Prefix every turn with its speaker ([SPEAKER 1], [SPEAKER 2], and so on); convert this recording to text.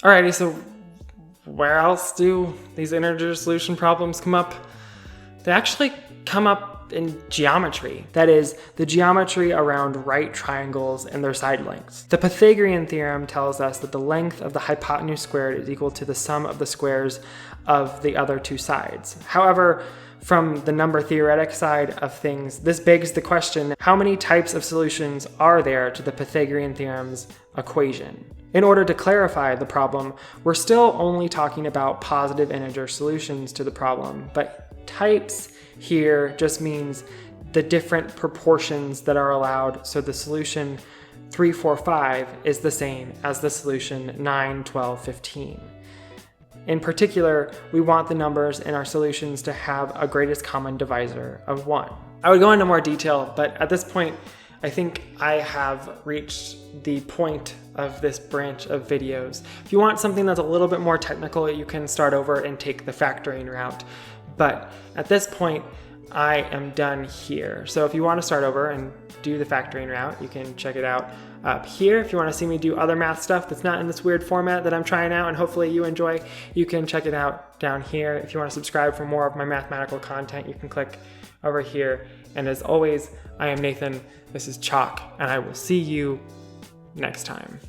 [SPEAKER 1] Alrighty, so where else do these integer solution problems come up? They actually come up in geometry. That is, the geometry around right triangles and their side lengths. The Pythagorean theorem tells us that the length of the hypotenuse squared is equal to the sum of the squares of the other two sides. However, from the number theoretic side of things, this begs the question, how many types of solutions are there to the Pythagorean theorem's equation? In order to clarify the problem, we're still only talking about positive integer solutions to the problem, but types here just means the different proportions that are allowed, so the solution 3, 4, 5 is the same as the solution 9, 12, 15. In particular, we want the numbers in our solutions to have a greatest common divisor of 1. I would go into more detail, but at this point, I think I have reached the point of this branch of videos. If you want something that's a little bit more technical, you can start over and take the factoring route. But at this point, I am done here. So if you want to start over and do the factoring route, you can check it out up here. If you want to see me do other math stuff that's not in this weird format that I'm trying out and hopefully you enjoy, you can check it out down here. If you want to subscribe for more of my mathematical content, you can click over here. And as always, I am Nathan, this is Chalk, and I will see you next time.